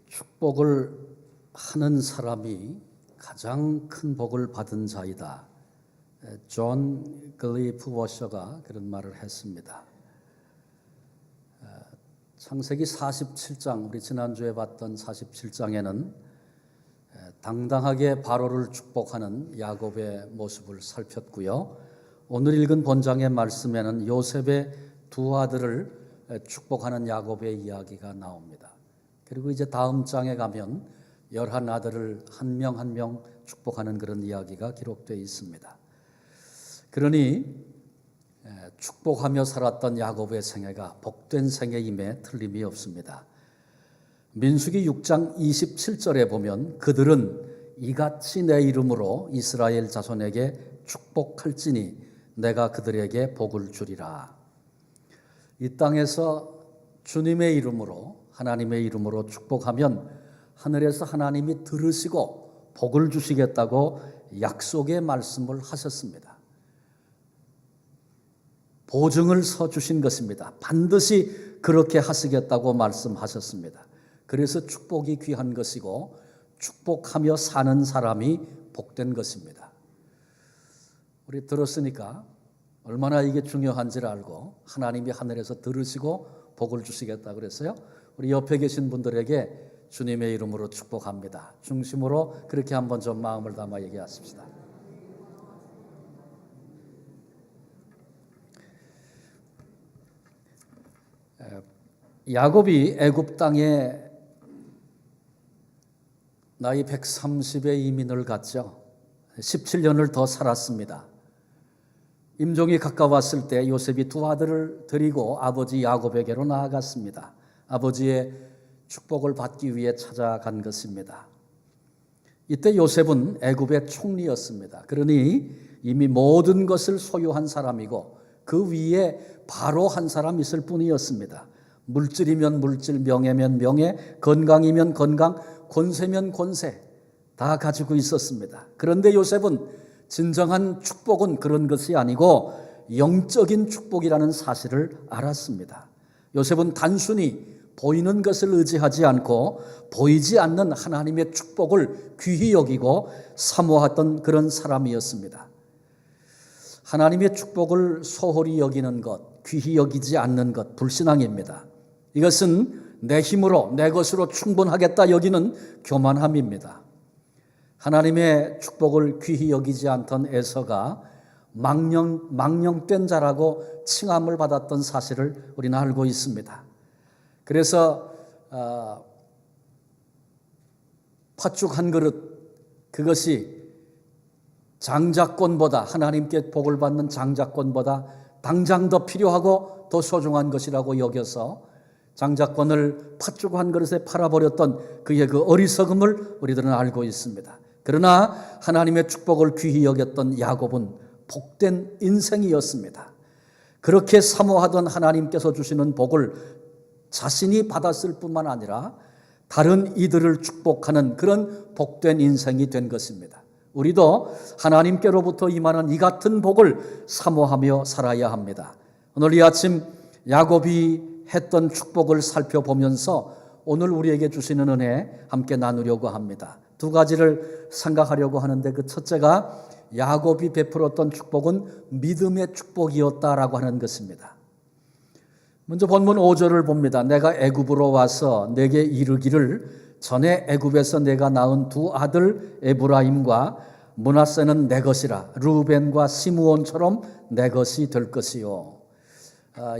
축복을 하는 사람이 가장 큰 복을 받은 자이다. 존 글리프 워셔가 그런 말을 했습니다. 창세기 47장, 우리 지난주에 봤던 47장에는 당당하게 바로를 축복하는 야곱의 모습을 살폈고요. 오늘 읽은 본장의 말씀에는 요셉의 두 아들을 축복하는 야곱의 이야기가 나옵니다. 그리고 이제 다음 장에 가면 11아들을 한 명 한 명 축복하는 그런 이야기가 기록되어 있습니다. 그러니 축복하며 살았던 야곱의 생애가 복된 생애임에 틀림이 없습니다. 민수기 6장 27절에 보면 그들은 이같이 내 이름으로 이스라엘 자손에게 축복할지니 내가 그들에게 복을 주리라. 이 땅에서 주님의 이름으로, 하나님의 이름으로 축복하면 하늘에서 하나님이 들으시고 복을 주시겠다고 약속의 말씀을 하셨습니다. 보증을 서주신 것입니다. 반드시 그렇게 하시겠다고 말씀하셨습니다. 그래서 축복이 귀한 것이고 축복하며 사는 사람이 복된 것입니다. 우리 들었으니까 얼마나 이게 중요한지를 알고 하나님이 하늘에서 들으시고 복을 주시겠다 그랬어요. 우리 옆에 계신 분들에게 주님의 이름으로 축복합니다. 중심으로 그렇게 한번 좀 마음을 담아 얘기하십시다. 야곱이 애굽 땅에 나이 130의 이민을 갔죠. 17년을 더 살았습니다. 임종이 가까웠을 때 요셉이 두 아들을 데리고 아버지 야곱에게로 나아갔습니다. 아버지의 축복을 받기 위해 찾아간 것입니다. 이때 요셉은 애굽의 총리였습니다. 그러니 이미 모든 것을 소유한 사람이고 그 위에 바로 한 사람 있을 뿐이었습니다. 물질이면 물질, 명예면 명예, 건강이면 건강, 권세면 권세 다 가지고 있었습니다. 그런데 요셉은 진정한 축복은 그런 것이 아니고 영적인 축복이라는 사실을 알았습니다. 요셉은 단순히 보이는 것을 의지하지 않고 보이지 않는 하나님의 축복을 귀히 여기고 사모했던 그런 사람이었습니다. 하나님의 축복을 소홀히 여기는 것, 귀히 여기지 않는 것, 불신앙입니다. 이것은 내 힘으로, 내 것으로 충분하겠다 여기는 교만함입니다. 하나님의 축복을 귀히 여기지 않던 에서가 망령된 자라고 칭함을 받았던 사실을 우리는 알고 있습니다. 그래서 팥죽 한 그릇, 그것이 장자권보다, 하나님께 복을 받는 장자권보다 당장 더 필요하고 더 소중한 것이라고 여겨서 장자권을 팥죽 한 그릇에 팔아버렸던 그의 그 어리석음을 우리들은 알고 있습니다. 그러나 하나님의 축복을 귀히 여겼던 야곱은 복된 인생이었습니다. 그렇게 사모하던 하나님께서 주시는 복을 자신이 받았을 뿐만 아니라 다른 이들을 축복하는 그런 복된 인생이 된 것입니다. 우리도 하나님께로부터 임하는 이 같은 복을 사모하며 살아야 합니다. 오늘 이 아침 야곱이 했던 축복을 살펴보면서 오늘 우리에게 주시는 은혜 함께 나누려고 합니다. 두 가지를 생각하려고 하는데 그 첫째가 야곱이 베풀었던 축복은 믿음의 축복이었다라고 하는 것입니다. 먼저 본문 5절을 봅니다. 내가 애굽으로 와서 내게 이르기를 전에 애굽에서 내가 낳은 두 아들 에브라임과 므낫세는 내 것이라 르우벤과 시므온처럼 내 것이 될 것이요.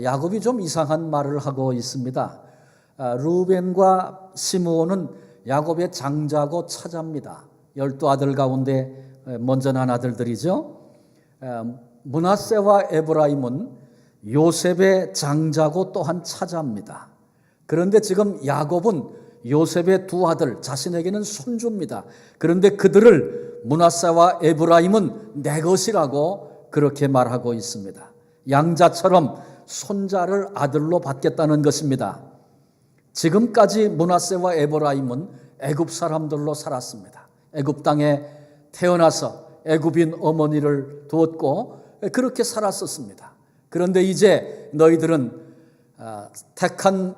야곱이 좀 이상한 말을 하고 있습니다. 르우벤과 시므온은 야곱의 장자고 차자입니다. 12아들 가운데 먼저 난 아들들이죠. 므낫세와 에브라임은 요셉의 장자고 또한 차자입니다. 그런데 지금 야곱은 요셉의 두 아들, 자신에게는 손주입니다. 그런데 그들을 므낫세와 에브라임은 내 것이라고 그렇게 말하고 있습니다. 양자처럼 손자를 아들로 받겠다는 것입니다. 지금까지 므낫세와 에브라임은 애굽 사람들로 살았습니다. 애굽 땅에 태어나서 애굽인 어머니를 두었고 그렇게 살았었습니다. 그런데 이제 너희들은 택한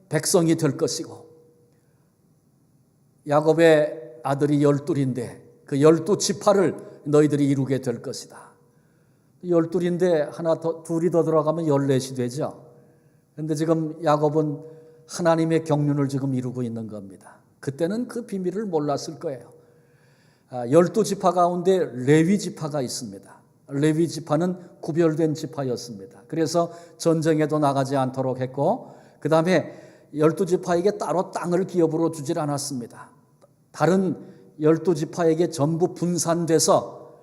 백성이 될 것이고 야곱의 아들이 12인데 그 12지파를 너희들이 이루게 될 것이다. 12인데 하나 더, 둘이 더 들어가면 14이 되죠. 그런데 지금 야곱은 하나님의 경륜을 지금 이루고 있는 겁니다. 그때는 그 비밀을 몰랐을 거예요. 12지파 가운데 레위 지파가 있습니다. 레위 지파는 구별된 지파였습니다. 그래서 전쟁에도 나가지 않도록 했고, 그 다음에 12지파에게 따로 땅을 기업으로 주질 않았습니다. 다른 12지파에게 전부 분산돼서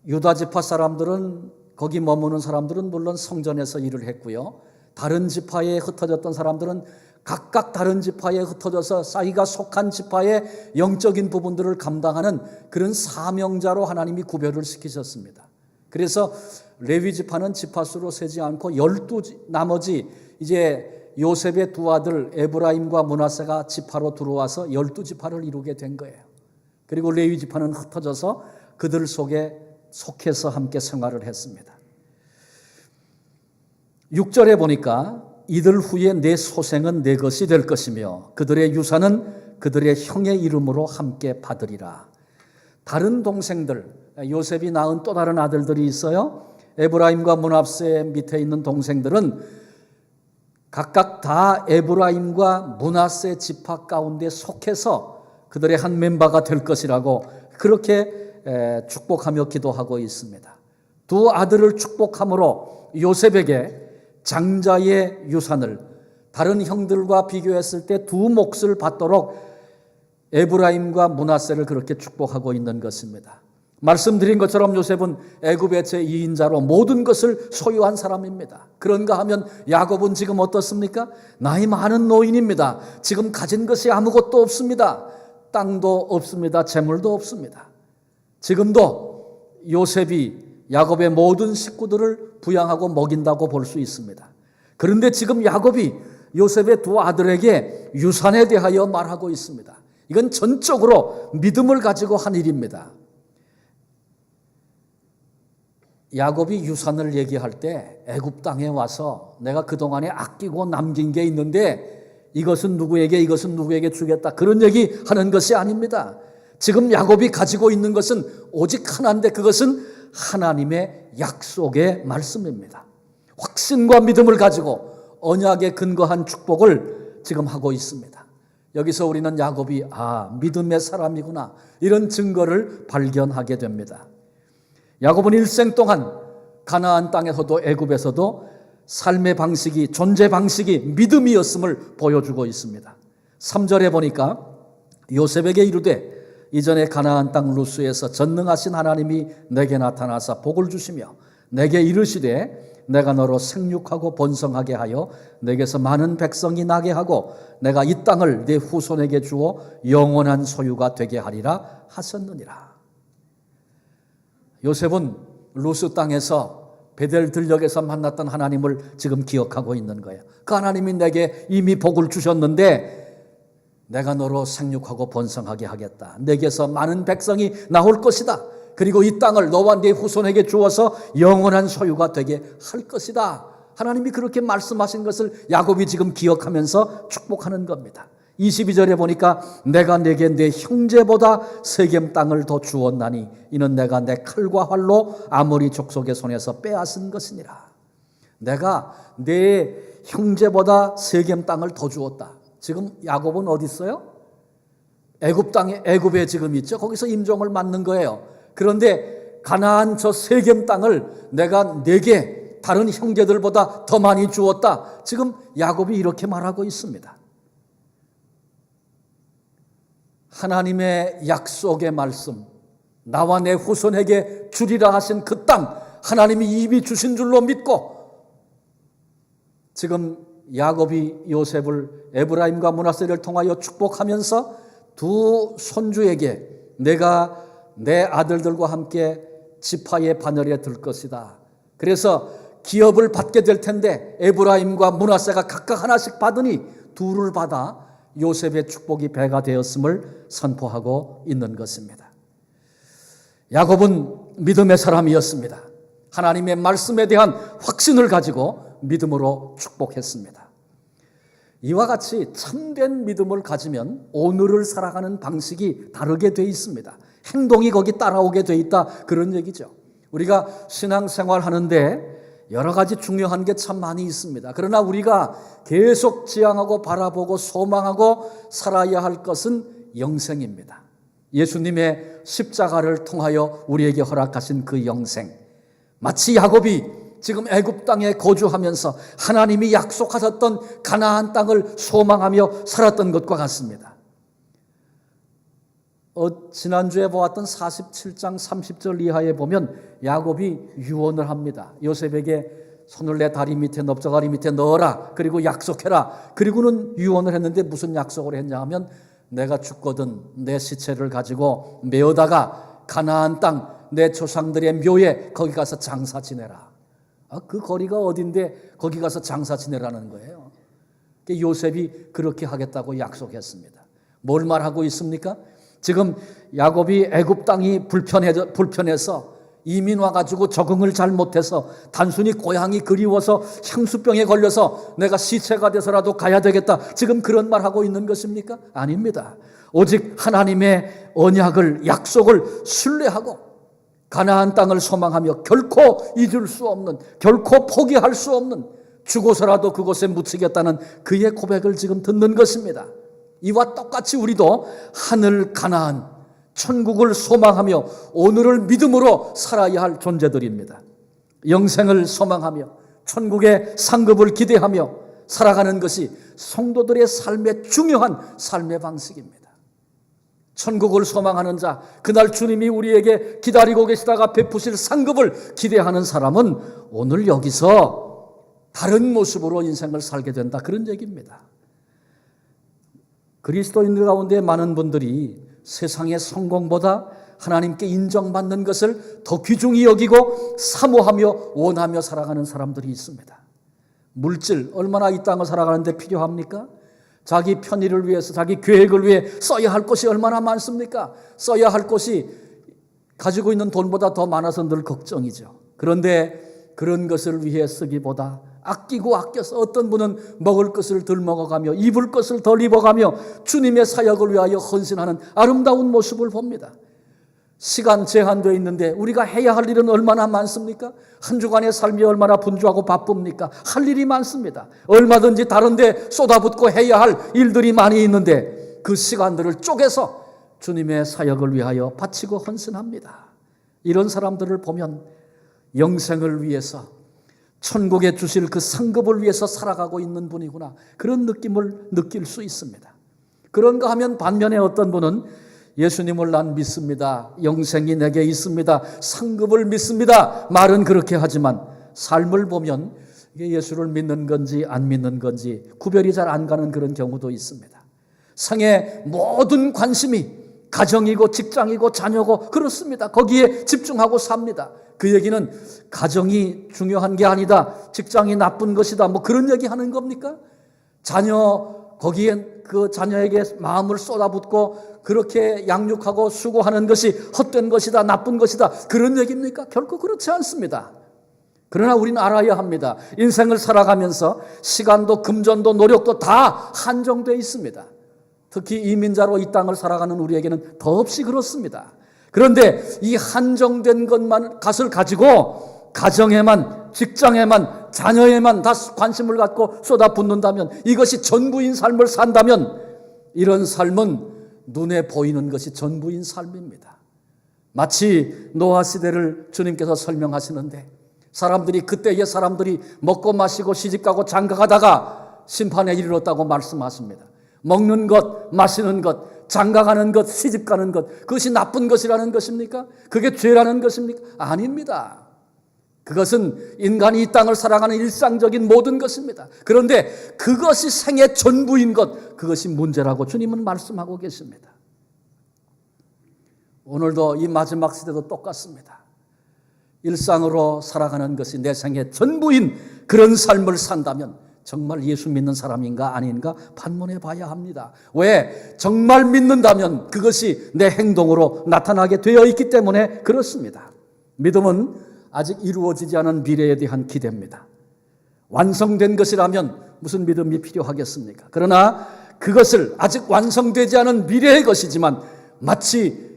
유다 지파 사람들은, 거기 머무는 사람들은 물론 성전에서 일을 했고요. 다른 지파에 흩어졌던 사람들은 각각 다른 지파에 흩어져서 자기가 속한 지파의 영적인 부분들을 감당하는 그런 사명자로 하나님이 구별을 시키셨습니다. 그래서 레위 지파는 지파수로 세지 않고 12 나머지 이제 요셉의 두 아들 에브라임과 므낫세가 지파로 들어와서 12지파를 이루게 된 거예요. 그리고 레위 지파는 흩어져서 그들 속에 속해서 함께 생활을 했습니다. 6절에 보니까 이들 후에 내 소생은 내 것이 될 것이며 그들의 유산은 그들의 형의 이름으로 함께 받으리라. 다른 동생들, 요셉이 낳은 또 다른 아들들이 있어요. 에브라임과 므낫세 밑에 있는 동생들은 각각 다 에브라임과 므낫세 지파 가운데 속해서 그들의 한 멤버가 될 것이라고 그렇게 축복하며 기도하고 있습니다. 두 아들을 축복함으로 요셉에게 장자의 유산을, 다른 형들과 비교했을 때 두 몫을 받도록 에브라임과 므낫세를 그렇게 축복하고 있는 것입니다. 말씀드린 것처럼 요셉은 애굽의 제2인자로 모든 것을 소유한 사람입니다. 그런가 하면 야곱은 지금 어떻습니까? 나이 많은 노인입니다. 지금 가진 것이 아무것도 없습니다. 땅도 없습니다. 재물도 없습니다. 지금도 요셉이 야곱의 모든 식구들을 부양하고 먹인다고 볼 수 있습니다. 그런데 지금 야곱이 요셉의 두 아들에게 유산에 대하여 말하고 있습니다. 이건 전적으로 믿음을 가지고 한 일입니다. 야곱이 유산을 얘기할 때 애굽 땅에 와서 내가 그동안에 아끼고 남긴 게 있는데 이것은 누구에게 이것은 누구에게 주겠다, 그런 얘기 하는 것이 아닙니다. 지금 야곱이 가지고 있는 것은 오직 하나인데 그것은 하나님의 약속의 말씀입니다. 확신과 믿음을 가지고 언약에 근거한 축복을 지금 하고 있습니다. 여기서 우리는 야곱이 믿음의 사람이구나, 이런 증거를 발견하게 됩니다. 야곱은 일생 동안 가나안 땅에서도 애굽에서도 삶의 방식이, 존재 방식이 믿음이었음을 보여주고 있습니다. 3절에 보니까 요셉에게 이르되 이전에 가나안 땅 루스에서 전능하신 하나님이 내게 나타나사 복을 주시며 내게 이르시되 내가 너로 생육하고 번성하게 하여 내게서 많은 백성이 나게 하고 내가 이 땅을 네 후손에게 주어 영원한 소유가 되게 하리라 하셨느니라. 요셉은 루스 땅에서 베델 들녘에서 만났던 하나님을 지금 기억하고 있는 거예요. 그 하나님이 내게 이미 복을 주셨는데 내가 너로 생육하고 번성하게 하겠다. 내게서 많은 백성이 나올 것이다. 그리고 이 땅을 너와 네 후손에게 주어서 영원한 소유가 되게 할 것이다. 하나님이 그렇게 말씀하신 것을 야곱이 지금 기억하면서 축복하는 겁니다. 22절에 보니까 내가 내게 내 형제보다 세겜 땅을 더 주었나니 이는 내가 내 칼과 활로 아모리 족속의 손에서 빼앗은 것이니라. 내가 내 형제보다 세겜 땅을 더 주었다. 지금 야곱은 어디 있어요? 애굽 땅에, 애굽에 지금 있죠. 거기서 임종을 맞는 거예요. 그런데 가나안 저 세겜 땅을 내가 내게 다른 형제들보다 더 많이 주었다. 지금 야곱이 이렇게 말하고 있습니다. 하나님의 약속의 말씀, 나와 내 후손에게 주리라 하신 그 땅, 하나님이 이미 주신 줄로 믿고 지금 야곱이 요셉을, 에브라임과 므낫세를 통하여 축복하면서 두 손주에게 내가 내 아들들과 함께 지파의 바늘에 들 것이다. 그래서 기업을 받게 될 텐데 에브라임과 므낫세가 각각 하나씩 받으니 둘을 받아 요셉의 축복이 배가 되었음을 선포하고 있는 것입니다. 야곱은 믿음의 사람이었습니다. 하나님의 말씀에 대한 확신을 가지고 믿음으로 축복했습니다. 이와 같이 참된 믿음을 가지면 오늘을 살아가는 방식이 다르게 돼 있습니다. 행동이 거기 따라오게 돼 있다, 그런 얘기죠. 우리가 신앙생활 하는데 여러 가지 중요한 게 참 많이 있습니다. 그러나 우리가 계속 지향하고 바라보고 소망하고 살아야 할 것은 영생입니다. 예수님의 십자가를 통하여 우리에게 허락하신 그 영생, 마치 야곱이 지금 애굽 땅에 거주하면서 하나님이 약속하셨던 가나안 땅을 소망하며 살았던 것과 같습니다. 지난주에 보았던 47장 30절 이하에 보면 야곱이 유언을 합니다. 요셉에게 손을 내 다리 밑에 넓적다리 밑에 넣어라, 그리고 약속해라. 그리고는 유언을 했는데 무슨 약속을 했냐 하면 내가 죽거든 내 시체를 가지고 메어다가 가나안 땅 내 조상들의 묘에 거기 가서 장사 지내라. 그 거리가 어딘데 거기 가서 장사 지내라는 거예요. 요셉이 그렇게 하겠다고 약속했습니다. 뭘 말하고 있습니까? 지금 야곱이 애굽 땅이 불편해서 이민 와가지고 적응을 잘 못해서 단순히 고향이 그리워서 향수병에 걸려서 내가 시체가 돼서라도 가야 되겠다, 지금 그런 말하고 있는 것입니까? 아닙니다. 오직 하나님의 언약을, 약속을 신뢰하고 가나안 땅을 소망하며 결코 잊을 수 없는, 결코 포기할 수 없는, 죽어서라도 그곳에 묻히겠다는 그의 고백을 지금 듣는 것입니다. 이와 똑같이 우리도 하늘 가나안, 천국을 소망하며 오늘을 믿음으로 살아야 할 존재들입니다. 영생을 소망하며 천국의 상급을 기대하며 살아가는 것이 성도들의 삶의 중요한 삶의 방식입니다. 천국을 소망하는 자, 그날 주님이 우리에게 기다리고 계시다가 베푸실 상급을 기대하는 사람은 오늘 여기서 다른 모습으로 인생을 살게 된다, 그런 얘기입니다. 그리스도인들 가운데 많은 분들이 세상의 성공보다 하나님께 인정받는 것을 더 귀중히 여기고 사모하며 원하며 살아가는 사람들이 있습니다. 물질, 얼마나 이 땅을 살아가는데 필요합니까? 자기 편의를 위해서, 자기 계획을 위해 써야 할 것이 얼마나 많습니까? 써야 할 것이 가지고 있는 돈보다 더 많아서 늘 걱정이죠. 그런데 그런 것을 위해 쓰기보다 아끼고 아껴서 어떤 분은 먹을 것을 덜 먹어가며 입을 것을 덜 입어가며 주님의 사역을 위하여 헌신하는 아름다운 모습을 봅니다. 시간 제한되어 있는데 우리가 해야 할 일은 얼마나 많습니까? 한 주간의 삶이 얼마나 분주하고 바쁩니까? 할 일이 많습니다. 얼마든지 다른 데 쏟아붓고 해야 할 일들이 많이 있는데 그 시간들을 쪼개서 주님의 사역을 위하여 바치고 헌신합니다. 이런 사람들을 보면 영생을 위해서, 천국에 주실 그 상급을 위해서 살아가고 있는 분이구나, 그런 느낌을 느낄 수 있습니다. 그런가 하면 반면에 어떤 분은 예수님을 난 믿습니다, 영생이 내게 있습니다, 상급을 믿습니다, 말은 그렇게 하지만 삶을 보면 이게 예수를 믿는 건지 안 믿는 건지 구별이 잘 안 가는 그런 경우도 있습니다. 생의 모든 관심이 가정이고 직장이고 자녀고 그렇습니다. 거기에 집중하고 삽니다. 그 얘기는 가정이 중요한 게 아니다, 직장이 나쁜 것이다, 뭐 그런 얘기 하는 겁니까? 거기엔 그 자녀에게 마음을 쏟아붓고 그렇게 양육하고 수고하는 것이 헛된 것이다, 나쁜 것이다, 그런 얘기입니까? 결코 그렇지 않습니다. 그러나 우리는 알아야 합니다. 인생을 살아가면서 시간도 금전도 노력도 다 한정되어 있습니다. 특히 이민자로 이 땅을 살아가는 우리에게는 더없이 그렇습니다. 그런데 이 한정된 것을 가지고 가정에만, 직장에만, 자녀에만 다 관심을 갖고 쏟아붓는다면, 이것이 전부인 삶을 산다면, 이런 삶은 눈에 보이는 것이 전부인 삶입니다. 마치 노아 시대를 주님께서 설명하시는데, 그때의 사람들이 먹고 마시고 시집가고 장가가다가 심판에 이르렀다고 말씀하십니다. 먹는 것, 마시는 것, 장가가는 것, 시집가는 것, 그것이 나쁜 것이라는 것입니까? 그게 죄라는 것입니까? 아닙니다. 그것은 인간이 이 땅을 살아가는 일상적인 모든 것입니다. 그런데 그것이 생의 전부인 것, 그것이 문제라고 주님은 말씀하고 계십니다. 오늘도 이 마지막 시대도 똑같습니다. 일상으로 살아가는 것이 내 생의 전부인 그런 삶을 산다면 정말 예수 믿는 사람인가 아닌가 판문해 봐야 합니다. 왜? 정말 믿는다면 그것이 내 행동으로 나타나게 되어 있기 때문에 그렇습니다. 믿음은 아직 이루어지지 않은 미래에 대한 기대입니다. 완성된 것이라면 무슨 믿음이 필요하겠습니까? 그러나 그것을 아직 완성되지 않은 미래의 것이지만 마치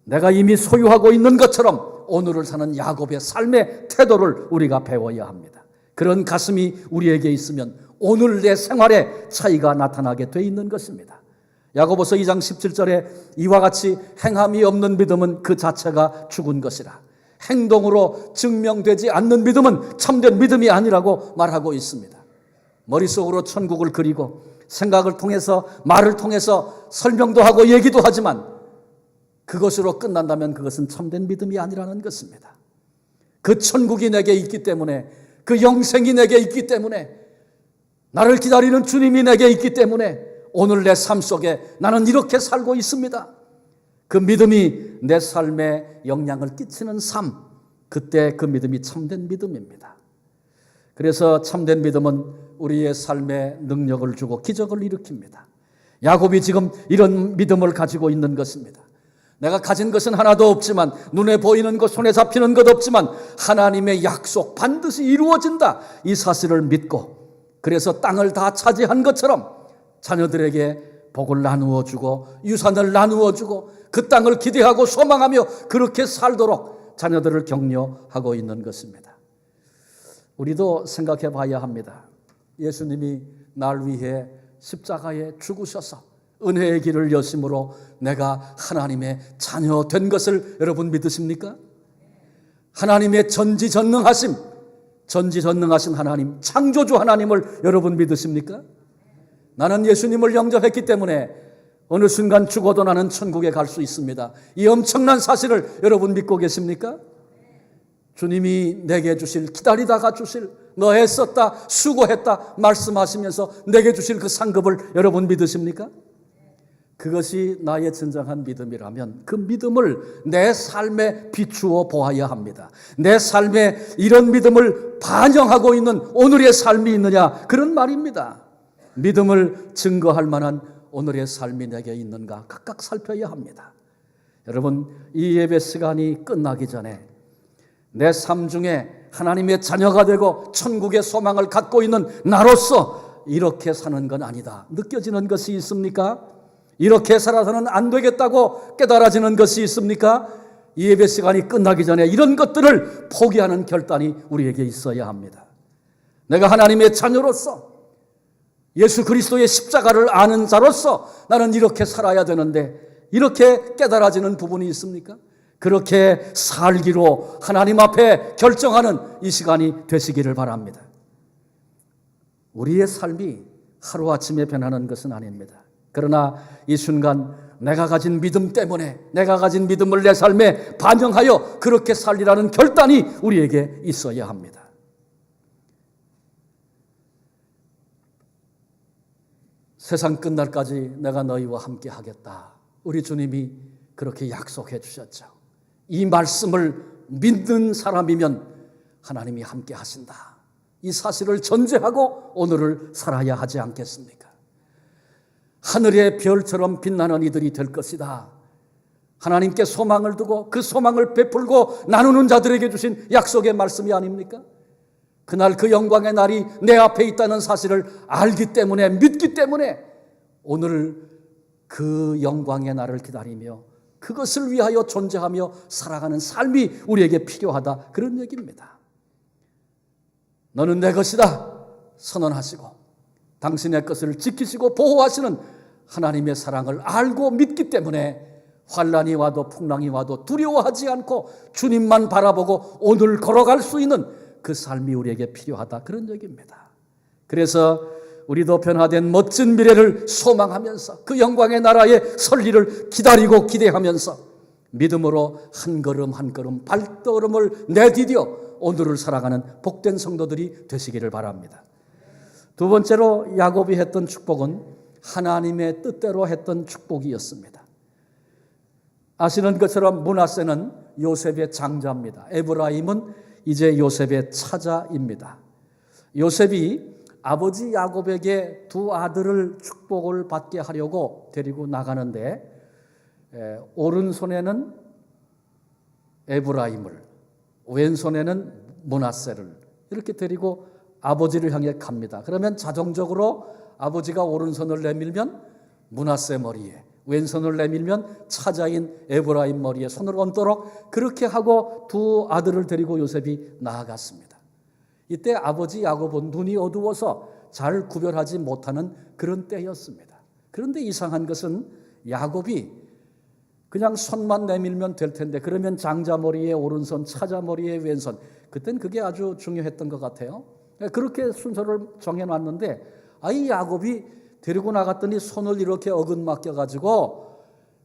내가 이미 소유하고 있는 것처럼 오늘을 사는 야곱의 삶의 태도를 우리가 배워야 합니다. 그런 가슴이 우리에게 있으면 오늘 내 생활에 차이가 나타나게 돼 있는 것입니다. 야고보서 2장 17절에 이와 같이 행함이 없는 믿음은 그 자체가 죽은 것이라. 행동으로 증명되지 않는 믿음은 참된 믿음이 아니라고 말하고 있습니다. 머릿속으로 천국을 그리고 생각을 통해서 말을 통해서 설명도 하고 얘기도 하지만 그것으로 끝난다면 그것은 참된 믿음이 아니라는 것입니다. 그 천국이 내게 있기 때문에, 그 영생이 내게 있기 때문에, 나를 기다리는 주님이 내게 있기 때문에 오늘 내 삶 속에 나는 이렇게 살고 있습니다. 그 믿음이 내 삶에 영향을 끼치는 삶, 그때 그 믿음이 참된 믿음입니다. 그래서 참된 믿음은 우리의 삶에 능력을 주고 기적을 일으킵니다. 야곱이 지금 이런 믿음을 가지고 있는 것입니다. 내가 가진 것은 하나도 없지만, 눈에 보이는 것, 손에 잡히는 것 없지만 하나님의 약속 반드시 이루어진다, 이 사실을 믿고, 그래서 땅을 다 차지한 것처럼 자녀들에게 복을 나누어 주고 유산을 나누어 주고 그 땅을 기대하고 소망하며 그렇게 살도록 자녀들을 격려하고 있는 것입니다. 우리도 생각해 봐야 합니다. 예수님이 날 위해 십자가에 죽으셔서 은혜의 길을 여심으로 내가 하나님의 자녀 된 것을 여러분 믿으십니까? 하나님의 전지전능하신 하나님, 창조주 하나님을 여러분 믿으십니까? 나는 예수님을 영접했기 때문에 어느 순간 죽어도 나는 천국에 갈 수 있습니다. 이 엄청난 사실을 여러분 믿고 계십니까? 주님이 내게 주실, 기다리다가 주실, 너 애썼다, 수고했다 말씀하시면서 내게 주실 그 상급을 여러분 믿으십니까? 그것이 나의 진정한 믿음이라면 그 믿음을 내 삶에 비추어 보아야 합니다. 내 삶에 이런 믿음을 반영하고 있는 오늘의 삶이 있느냐, 그런 말입니다. 믿음을 증거할 만한 오늘의 삶이 내게 있는가 각각 살펴야 합니다. 여러분, 이 예배 시간이 끝나기 전에 내 삶 중에 하나님의 자녀가 되고 천국의 소망을 갖고 있는 나로서 이렇게 사는 건 아니다 느껴지는 것이 있습니까? 이렇게 살아서는 안 되겠다고 깨달아지는 것이 있습니까? 이 예배 시간이 끝나기 전에 이런 것들을 포기하는 결단이 우리에게 있어야 합니다. 내가 하나님의 자녀로서 예수 그리스도의 십자가를 아는 자로서 나는 이렇게 살아야 되는데 이렇게 깨달아지는 부분이 있습니까? 그렇게 살기로 하나님 앞에 결정하는 이 시간이 되시기를 바랍니다. 우리의 삶이 하루아침에 변하는 것은 아닙니다. 그러나 이 순간 내가 가진 믿음 때문에, 내가 가진 믿음을 내 삶에 반영하여 그렇게 살리라는 결단이 우리에게 있어야 합니다. 세상 끝날까지 내가 너희와 함께 하겠다, 우리 주님이 그렇게 약속해 주셨죠. 이 말씀을 믿는 사람이면 하나님이 함께 하신다, 이 사실을 전제하고 오늘을 살아야 하지 않겠습니까? 하늘의 별처럼 빛나는 이들이 될 것이다, 하나님께 소망을 두고 그 소망을 베풀고 나누는 자들에게 주신 약속의 말씀이 아닙니까? 그날 그 영광의 날이 내 앞에 있다는 사실을 알기 때문에, 믿기 때문에 오늘 그 영광의 날을 기다리며 그것을 위하여 존재하며 살아가는 삶이 우리에게 필요하다, 그런 얘기입니다. 너는 내 것이다 선언하시고 당신의 것을 지키시고 보호하시는 하나님의 사랑을 알고 믿기 때문에 환난이 와도 풍랑이 와도 두려워하지 않고 주님만 바라보고 오늘 걸어갈 수 있는 그 삶이 우리에게 필요하다, 그런 얘기입니다. 그래서 우리도 변화된 멋진 미래를 소망하면서 그 영광의 나라의 설리를 기다리고 기대하면서 믿음으로 한 걸음 한 걸음 발걸음을 내디뎌 오늘을 살아가는 복된 성도들이 되시기를 바랍니다. 두 번째로 야곱이 했던 축복은 하나님의 뜻대로 했던 축복이었습니다. 아시는 것처럼 므낫세는 요셉의 장자입니다. 에브라임은 이제 요셉의 차자입니다. 요셉이 아버지 야곱에게 두 아들을 축복을 받게 하려고 데리고 나가는데 오른손에는 에브라임을, 왼손에는 므낫세를 이렇게 데리고 아버지를 향해 갑니다. 그러면 자동적으로 아버지가 오른손을 내밀면 므낫세 머리에, 왼손을 내밀면 차자인 에브라임 머리에 손을 얹도록 그렇게 하고 두 아들을 데리고 요셉이 나아갔습니다. 이때 아버지 야곱은 눈이 어두워서 잘 구별하지 못하는 그런 때였습니다. 그런데 이상한 것은 야곱이 그냥 손만 내밀면 될 텐데, 그러면 장자 머리에 오른손, 차자 머리에 왼손, 그땐 그게 아주 중요했던 것 같아요. 그렇게 순서를 정해놨는데 이 야곱이 데리고 나갔더니 손을 이렇게 어긋맞겨가지고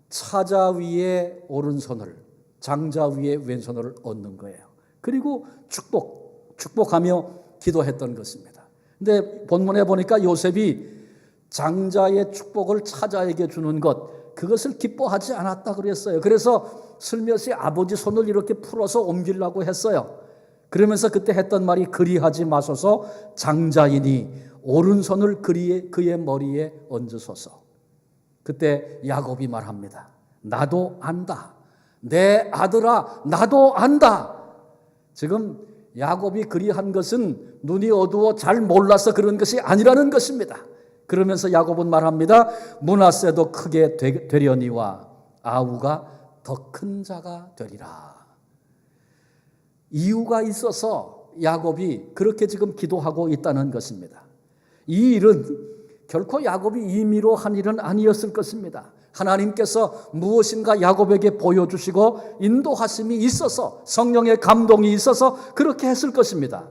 차자 위에 오른손을, 장자 위에 왼손을 얹는 거예요. 그리고 축복하며 기도했던 것입니다. 근데 본문에 보니까 요셉이 장자의 축복을 차자에게 주는 것, 그것을 기뻐하지 않았다 그랬어요. 그래서 슬며시 아버지 손을 이렇게 풀어서 옮기려고 했어요. 그러면서 그때 했던 말이 그리하지 마소서, 장자이니 오른손을 그의 머리에 얹으소서. 그때 야곱이 말합니다. 나도 안다. 내 아들아, 나도 안다. 지금 야곱이 그리한 것은 눈이 어두워 잘 몰라서 그런 것이 아니라는 것입니다. 그러면서 야곱은 말합니다. 므낫세도 크게 되려니와 아우가 더 큰 자가 되리라. 이유가 있어서 야곱이 그렇게 지금 기도하고 있다는 것입니다. 이 일은 결코 야곱이 임의로 한 일은 아니었을 것입니다. 하나님께서 무엇인가 야곱에게 보여주시고 인도하심이 있어서, 성령의 감동이 있어서 그렇게 했을 것입니다.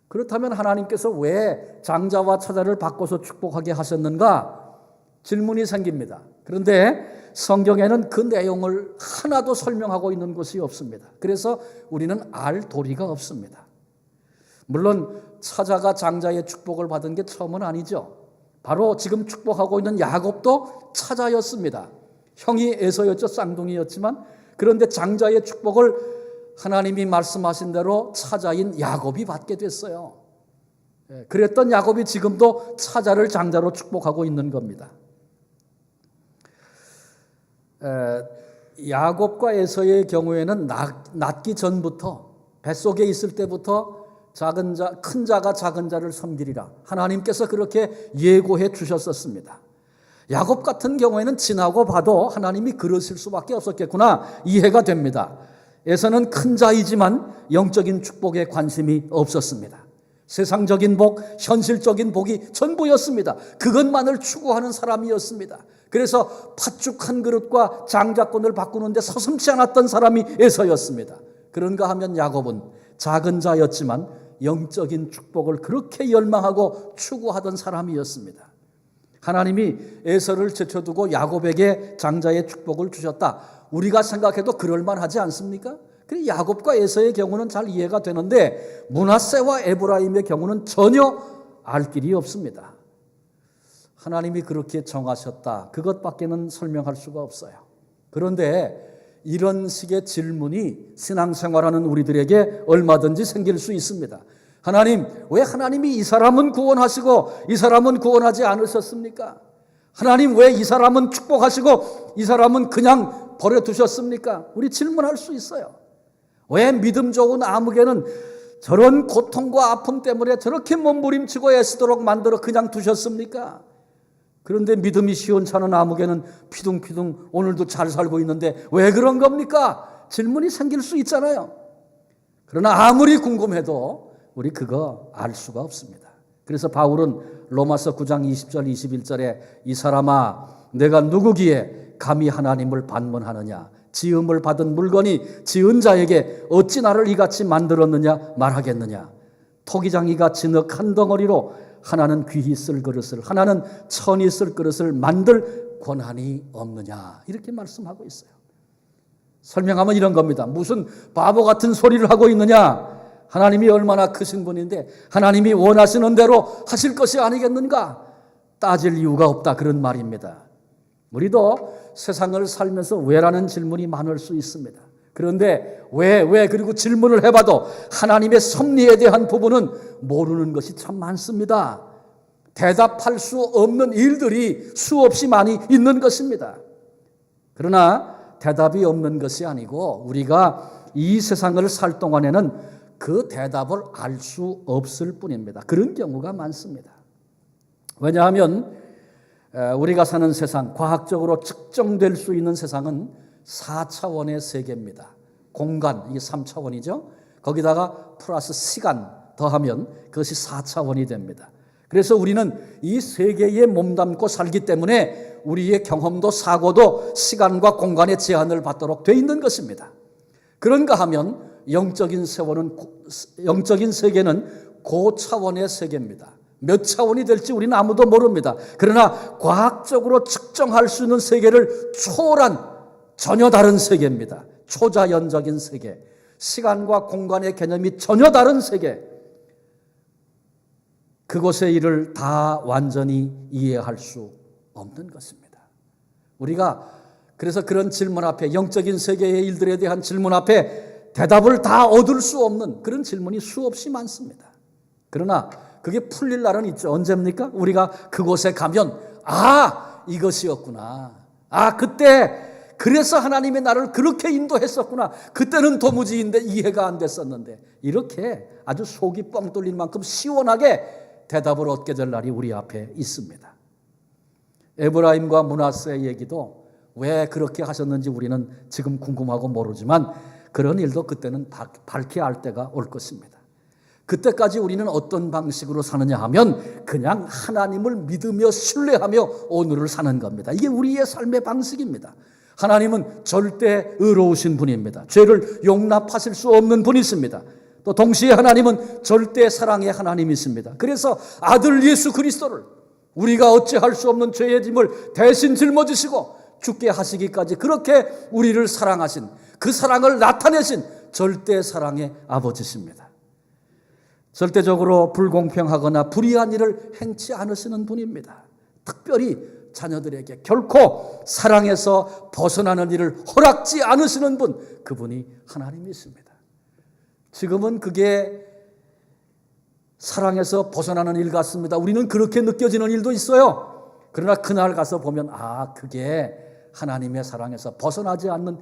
그렇다면 하나님께서 왜 장자와 차자를 바꿔서 축복하게 하셨는가? 질문이 생깁니다. 그런데 성경에는 그 내용을 하나도 설명하고 있는 것이 없습니다. 그래서 우리는 알 도리가 없습니다. 물론 차자가 장자의 축복을 받은 게 처음은 아니죠. 바로 지금 축복하고 있는 야곱도 차자였습니다. 형이 에서였죠. 쌍둥이였지만. 그런데 장자의 축복을 하나님이 말씀하신 대로 차자인 야곱이 받게 됐어요. 그랬던 야곱이 지금도 차자를 장자로 축복하고 있는 겁니다. 야곱과 에서의 경우에는 낳기 전부터, 뱃속에 있을 때부터 큰 자가 작은 자를 섬기리라, 하나님께서 그렇게 예고해 주셨었습니다. 야곱 같은 경우에는 지나고 봐도 하나님이 그러실 수밖에 없었겠구나 이해가 됩니다. 에서는 큰 자이지만 영적인 축복에 관심이 없었습니다. 세상적인 복, 현실적인 복이 전부였습니다. 그것만을 추구하는 사람이었습니다. 그래서 팥죽 한 그릇과 장자권을 바꾸는데 서슴지 않았던 사람이 에서였습니다. 그런가 하면 야곱은 작은 자였지만 영적인 축복을 그렇게 열망하고 추구하던 사람이었습니다. 하나님이 에서를 제쳐두고 야곱에게 장자의 축복을 주셨다. 우리가 생각해도 그럴만하지 않습니까? 그래서 야곱과 에서의 경우는 잘 이해가 되는데 므낫세와 에브라임의 경우는 전혀 알 길이 없습니다. 하나님이 그렇게 정하셨다. 그것밖에는 설명할 수가 없어요. 그런데 이런 식의 질문이 신앙생활하는 우리들에게 얼마든지 생길 수 있습니다. 하나님, 왜 하나님이 이 사람은 구원하시고 이 사람은 구원하지 않으셨습니까? 하나님, 왜 이 사람은 축복하시고 이 사람은 그냥 버려두셨습니까? 우리 질문할 수 있어요. 왜 믿음 좋은 아무개는 저런 고통과 아픔 때문에 저렇게 몸부림치고 애쓰도록 만들어 그냥 두셨습니까? 그런데 믿음이 시원찮은 아무개는 피둥피둥 오늘도 잘 살고 있는데 왜 그런 겁니까? 질문이 생길 수 있잖아요. 그러나 아무리 궁금해도 우리 그거 알 수가 없습니다. 그래서 바울은 로마서 9장 20절 21절에 이 사람아 내가 누구기에 감히 하나님을 반문하느냐, 지음을 받은 물건이 지은 자에게 어찌 나를 이같이 만들었느냐 말하겠느냐. 토기장이가 진흙 한 덩어리로 하나는 귀히 쓸 그릇을, 하나는 천히 쓸 그릇을 만들 권한이 없느냐, 이렇게 말씀하고 있어요. 설명하면 이런 겁니다. 무슨 바보 같은 소리를 하고 있느냐. 하나님이 얼마나 크신 분인데 하나님이 원하시는 대로 하실 것이 아니겠는가. 따질 이유가 없다, 그런 말입니다. 우리도 세상을 살면서 왜라는 질문이 많을 수 있습니다. 그런데 왜 그리고 질문을 해봐도 하나님의 섭리에 대한 부분은 모르는 것이 참 많습니다. 대답할 수 없는 일들이 수없이 많이 있는 것입니다. 그러나 대답이 없는 것이 아니고 우리가 이 세상을 살 동안에는 그 대답을 알 수 없을 뿐입니다. 그런 경우가 많습니다. 왜냐하면 우리가 사는 세상, 과학적으로 측정될 수 있는 세상은 4차원의 세계입니다. 공간, 이게 3차원이죠. 거기다가 플러스 시간 더하면 그것이 4차원이 됩니다. 그래서 우리는 이 세계에 몸담고 살기 때문에 우리의 경험도 사고도 시간과 공간의 제한을 받도록 돼 있는 것입니다. 그런가 하면 영적인 세계는 고차원의 세계입니다. 몇 차원이 될지 우리는 아무도 모릅니다. 그러나 과학적으로 측정할 수 있는 세계를 초월한 전혀 다른 세계입니다. 초자연적인 세계, 시간과 공간의 개념이 전혀 다른 세계, 그곳의 일을 다 완전히 이해할 수 없는 것입니다. 우리가 그래서 그런 질문 앞에, 영적인 세계의 일들에 대한 질문 앞에 대답을 다 얻을 수 없는 그런 질문이 수없이 많습니다. 그러나 그게 풀릴 날은 있죠. 언제입니까? 우리가 그곳에 가면 이것이었구나. 그때 그래서 하나님이 나를 그렇게 인도했었구나. 그때는 도무지 이해가 안 됐었는데, 이렇게 아주 속이 뻥 뚫릴 만큼 시원하게 대답을 얻게 될 날이 우리 앞에 있습니다. 에브라임과 므낫세의 얘기도 왜 그렇게 하셨는지 우리는 지금 궁금하고 모르지만 그런 일도 그때는 밝히 알 때가 올 것입니다. 그때까지 우리는 어떤 방식으로 사느냐 하면 그냥 하나님을 믿으며 신뢰하며 오늘을 사는 겁니다. 이게 우리의 삶의 방식입니다. 하나님은 절대 의로우신 분입니다. 죄를 용납하실 수 없는 분이십니다. 또 동시에 하나님은 절대 사랑의 하나님이십니다. 그래서 아들 예수 그리스도를 우리가 어찌할 수 없는 죄의 짐을 대신 짊어지시고 죽게 하시기까지 그렇게 우리를 사랑하신, 그 사랑을 나타내신 절대 사랑의 아버지십니다. 절대적으로 불공평하거나 불의한 일을 행치 않으시는 분입니다. 특별히 자녀들에게 결코 사랑에서 벗어나는 일을 허락지 않으시는 분, 그분이 하나님이십니다. 지금은 그게 사랑에서 벗어나는 일 같습니다. 우리는 그렇게 느껴지는 일도 있어요. 그러나 그날 가서 보면 그게 하나님의 사랑에서 벗어나지 않는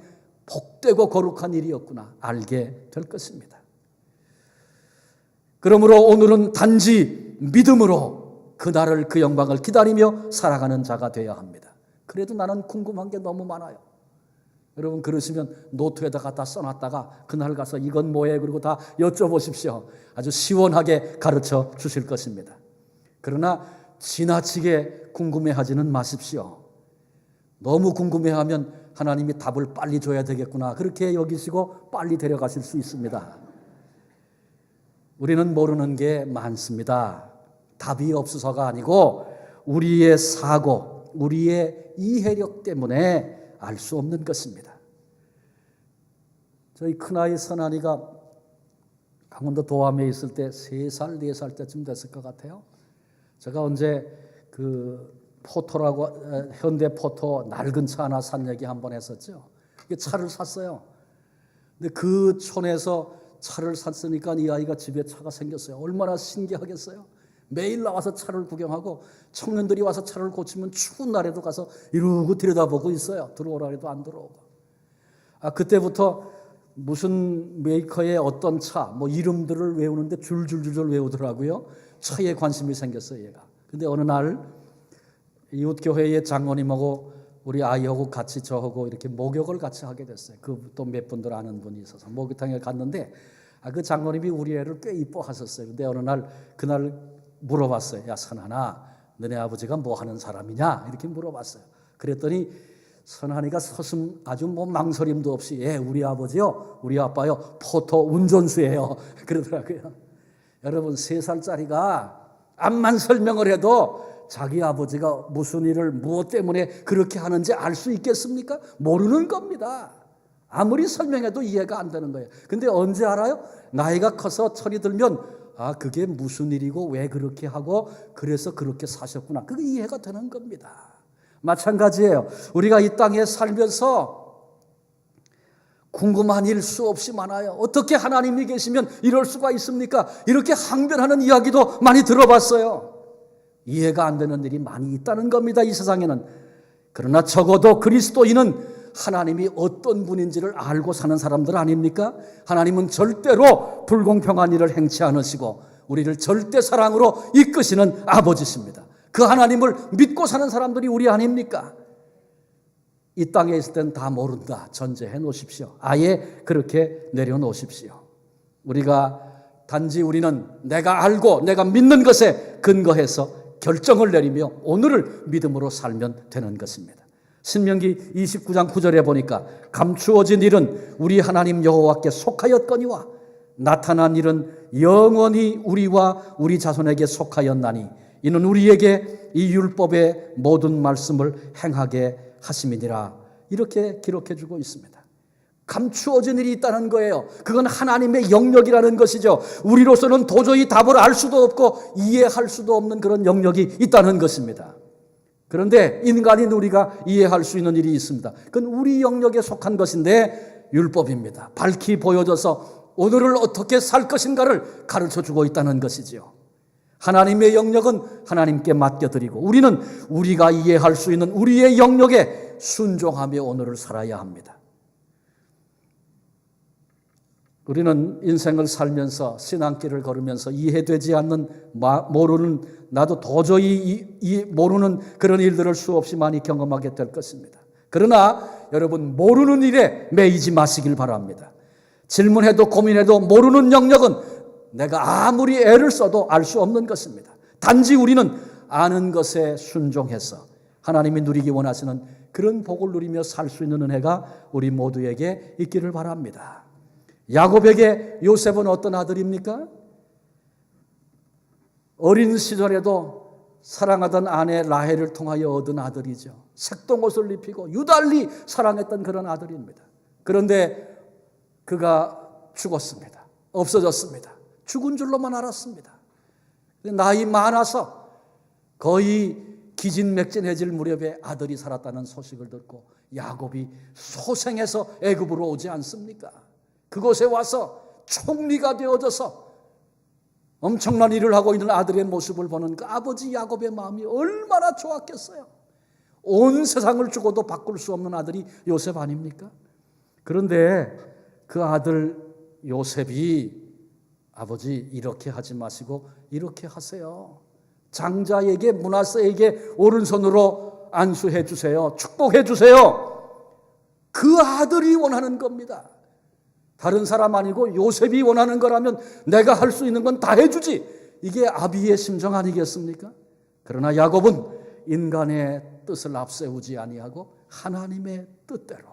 복되고 거룩한 일이었구나 알게 될 것입니다. 그러므로 오늘은 단지 믿음으로 그날을, 그 영광을 기다리며 살아가는 자가 되어야 합니다. 그래도 나는 궁금한 게 너무 많아요. 여러분 그러시면 노트에다 갖다 써놨다가 그날 가서 이건 뭐해? 그리고 다 여쭤보십시오. 아주 시원하게 가르쳐 주실 것입니다. 그러나 지나치게 궁금해하지는 마십시오. 너무 궁금해하면 하나님이 답을 빨리 줘야 되겠구나 그렇게 여기시고 빨리 데려가실 수 있습니다. 우리는 모르는 게 많습니다. 답이 없어서가 아니고 우리의 사고, 우리의 이해력 때문에 알 수 없는 것입니다. 저희 큰아이 선아이가 강원도 도암에 있을 때 3살, 4살 때쯤 됐을 것 같아요. 제가 언제 그 포토라고 현대 포토 낡은 차 하나 산 얘기 한번 했었죠. 차를 샀어요. 근데 그 촌에서 차를 샀으니까 이 아이가 집에 차가 생겼어요. 얼마나 신기하겠어요. 매일 나와서 차를 구경하고 청년들이 와서 차를 고치면 추운 날에도 가서 이러고 들여다보고 있어요. 들어오라 해도 안 들어오고. 그때부터 무슨 메이커의 어떤 차, 이름들을 외우는데 줄줄줄 외우더라고요. 차에 관심이 생겼어요, 얘가. 근데 어느 날 이웃교회의 장로님하고 우리 아이하고 같이 저하고 이렇게 목욕을 같이 하게 됐어요. 그 또 몇 분들 아는 분이 있어서 목욕탕에 갔는데 그 장로님이 우리 애를 꽤 이뻐하셨어요. 근데 어느 날 그날 물어봤어요. 야 선하나, 너네 아버지가 뭐 하는 사람이냐? 이렇게 물어봤어요. 그랬더니 선하니가 서슴 아주 망설임도 없이 우리 아버지요, 우리 아빠요, 포토 운전수예요. 그러더라고요. 여러분 3살짜리가 암만 설명을 해도 자기 아버지가 무슨 일을 무엇 때문에 그렇게 하는지 알 수 있겠습니까? 모르는 겁니다. 아무리 설명해도 이해가 안 되는 거예요. 근데 언제 알아요? 나이가 커서 철이 들면 그게 무슨 일이고 왜 그렇게 하고 그래서 그렇게 사셨구나. 그게 이해가 되는 겁니다. 마찬가지예요. 우리가 이 땅에 살면서 궁금한 일 수없이 많아요. 어떻게 하나님이 계시면 이럴 수가 있습니까? 이렇게 항변하는 이야기도 많이 들어봤어요. 이해가 안 되는 일이 많이 있다는 겁니다. 이 세상에는. 그러나 적어도 그리스도인은 하나님이 어떤 분인지를 알고 사는 사람들 아닙니까? 하나님은 절대로 불공평한 일을 행치 않으시고 우리를 절대 사랑으로 이끄시는 아버지십니다. 그 하나님을 믿고 사는 사람들이 우리 아닙니까? 이 땅에 있을 땐 다 모른다 전제해 놓으십시오. 아예 그렇게 내려놓으십시오. 우리가 단지 우리는 내가 알고 내가 믿는 것에 근거해서 결정을 내리며 오늘을 믿음으로 살면 되는 것입니다. 신명기 29장 9절에 보니까 감추어진 일은 우리 하나님 여호와께 속하였거니와 나타난 일은 영원히 우리와 우리 자손에게 속하였나니 이는 우리에게 이 율법의 모든 말씀을 행하게 하심이니라. 이렇게 기록해 주고 있습니다. 감추어진 일이 있다는 거예요. 그건 하나님의 영역이라는 것이죠. 우리로서는 도저히 답을 알 수도 없고 이해할 수도 없는 그런 영역이 있다는 것입니다. 그런데 인간인 우리가 이해할 수 있는 일이 있습니다. 그건 우리 영역에 속한 것인데 율법입니다. 밝히 보여져서 오늘을 어떻게 살 것인가를 가르쳐주고 있다는 것이지요. 하나님의 영역은 하나님께 맡겨드리고 우리는 우리가 이해할 수 있는 우리의 영역에 순종하며 오늘을 살아야 합니다. 우리는 인생을 살면서 신앙길을 걸으면서 이해되지 않는 모르는 나도 도저히 모르는 그런 일들을 수없이 많이 경험하게 될 것입니다. 그러나 여러분 모르는 일에 매이지 마시길 바랍니다. 질문해도 고민해도 모르는 영역은 내가 아무리 애를 써도 알 수 없는 것입니다. 단지 우리는 아는 것에 순종해서 하나님이 누리기 원하시는 그런 복을 누리며 살 수 있는 은혜가 우리 모두에게 있기를 바랍니다. 야곱에게 요셉은 어떤 아들입니까? 어린 시절에도 사랑하던 아내 라헬을 통하여 얻은 아들이죠. 색동옷을 입히고 유달리 사랑했던 그런 아들입니다. 그런데 그가 죽었습니다. 없어졌습니다. 죽은 줄로만 알았습니다. 나이 많아서 거의 기진맥진해질 무렵에 아들이 살았다는 소식을 듣고 야곱이 소생해서 애굽으로 오지 않습니까? 그곳에 와서 총리가 되어져서 엄청난 일을 하고 있는 아들의 모습을 보는 그 아버지 야곱의 마음이 얼마나 좋았겠어요. 온 세상을 주고도 바꿀 수 없는 아들이 요셉 아닙니까? 그런데 그 아들 요셉이 아버지 이렇게 하지 마시고 이렇게 하세요. 장자에게 므낫세에게 오른손으로 안수해 주세요. 축복해 주세요. 그 아들이 원하는 겁니다. 다른 사람 아니고 요셉이 원하는 거라면 내가 할 수 있는 건 다 해주지. 이게 아비의 심정 아니겠습니까? 그러나 야곱은 인간의 뜻을 앞세우지 아니하고 하나님의 뜻대로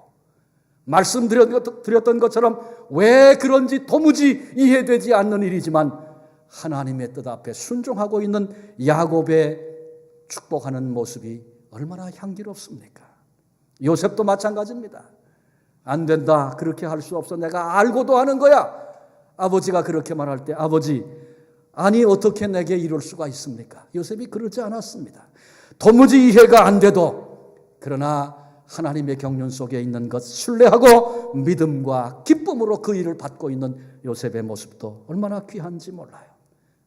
말씀드렸던 것처럼 왜 그런지 도무지 이해되지 않는 일이지만 하나님의 뜻 앞에 순종하고 있는 야곱의 축복하는 모습이 얼마나 향기롭습니까? 요셉도 마찬가지입니다. 안 된다. 그렇게 할 수 없어. 내가 알고도 하는 거야. 아버지가 그렇게 말할 때 아버지 아니 어떻게 내게 이럴 수가 있습니까? 요셉이 그러지 않았습니다. 도무지 이해가 안 돼도 그러나 하나님의 경륜 속에 있는 것 신뢰하고 믿음과 기쁨으로 그 일을 받고 있는 요셉의 모습도 얼마나 귀한지 몰라요.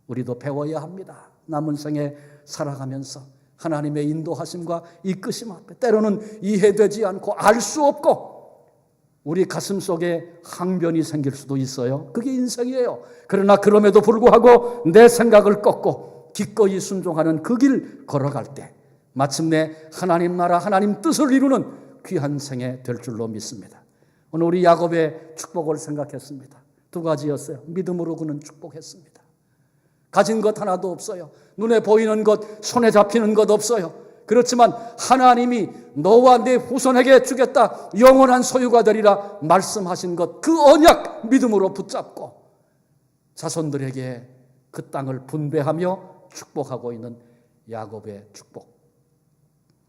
우리도 배워야 합니다. 남은 생에 살아가면서 하나님의 인도하심과 이끄심 앞에 때로는 이해되지 않고 알 수 없고 우리 가슴 속에 항변이 생길 수도 있어요. 그게 인생이에요. 그러나 그럼에도 불구하고 내 생각을 꺾고 기꺼이 순종하는 그 길 걸어갈 때 마침내 하나님 나라 하나님 뜻을 이루는 귀한 생애 될 줄로 믿습니다. 오늘 우리 야곱의 축복을 생각했습니다. 두 가지였어요. 믿음으로 그는 축복했습니다. 가진 것 하나도 없어요. 눈에 보이는 것, 손에 잡히는 것 없어요. 그렇지만 하나님이 너와 네 후손에게 주겠다 영원한 소유가 되리라 말씀하신 것 그 언약 믿음으로 붙잡고 자손들에게 그 땅을 분배하며 축복하고 있는 야곱의 축복.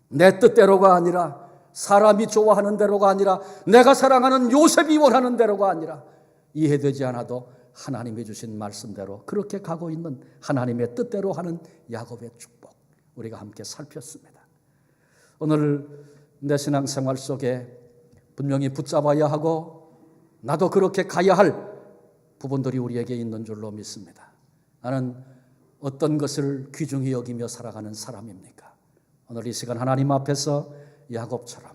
내 뜻대로가 아니라 사람이 좋아하는 대로가 아니라 내가 사랑하는 요셉이 원하는 대로가 아니라 이해되지 않아도 하나님이 주신 말씀대로 그렇게 가고 있는 하나님의 뜻대로 하는 야곱의 축복 우리가 함께 살폈습니다. 오늘 내 신앙생활 속에 분명히 붙잡아야 하고 나도 그렇게 가야 할 부분들이 우리에게 있는 줄로 믿습니다. 나는 어떤 것을 귀중히 여기며 살아가는 사람입니까? 오늘 이 시간 하나님 앞에서 야곱처럼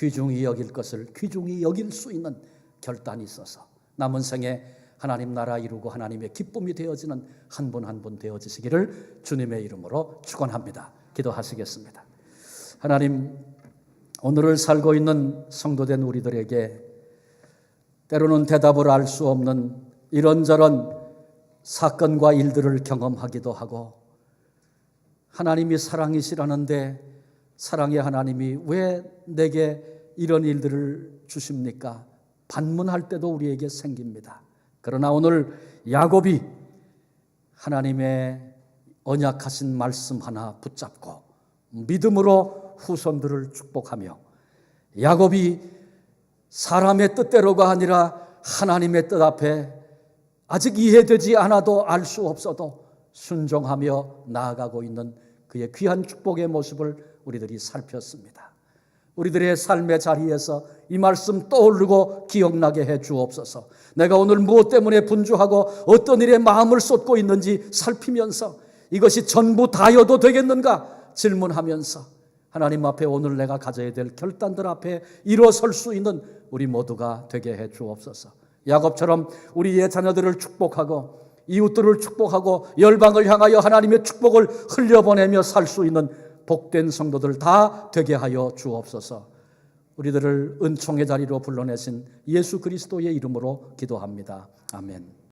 귀중히 여길 것을 귀중히 여길 수 있는 결단이 있어서 남은 생에 하나님 나라 이루고 하나님의 기쁨이 되어지는 한 분 한 분 되어지시기를 주님의 이름으로 축원합니다. 기도하시겠습니다. 하나님, 오늘을 살고 있는 성도된 우리들에게 때로는 대답을 알 수 없는 이런저런 사건과 일들을 경험하기도 하고, 하나님이 사랑이시라는데 사랑의 하나님이 왜 내게 이런 일들을 주십니까? 반문할 때도 우리에게 생깁니다. 그러나 오늘 야곱이 하나님의 언약하신 말씀 하나 붙잡고 믿음으로 후손들을 축복하며, 야곱이 사람의 뜻대로가 아니라 하나님의 뜻 앞에 아직 이해되지 않아도 알 수 없어도 순종하며 나아가고 있는 그의 귀한 축복의 모습을 우리들이 살폈습니다. 우리들의 삶의 자리에서 이 말씀 떠오르고 기억나게 해 주옵소서. 내가 오늘 무엇 때문에 분주하고 어떤 일에 마음을 쏟고 있는지 살피면서 이것이 전부 다여도 되겠는가 질문하면서 하나님 앞에 오늘 내가 가져야 될 결단들 앞에 일어설 수 있는 우리 모두가 되게 해 주옵소서. 야곱처럼 우리의 자녀들을 축복하고 이웃들을 축복하고 열방을 향하여 하나님의 축복을 흘려보내며 살 수 있는 복된 성도들 다 되게 하여 주옵소서. 우리들을 은총의 자리로 불러내신 예수 그리스도의 이름으로 기도합니다. 아멘.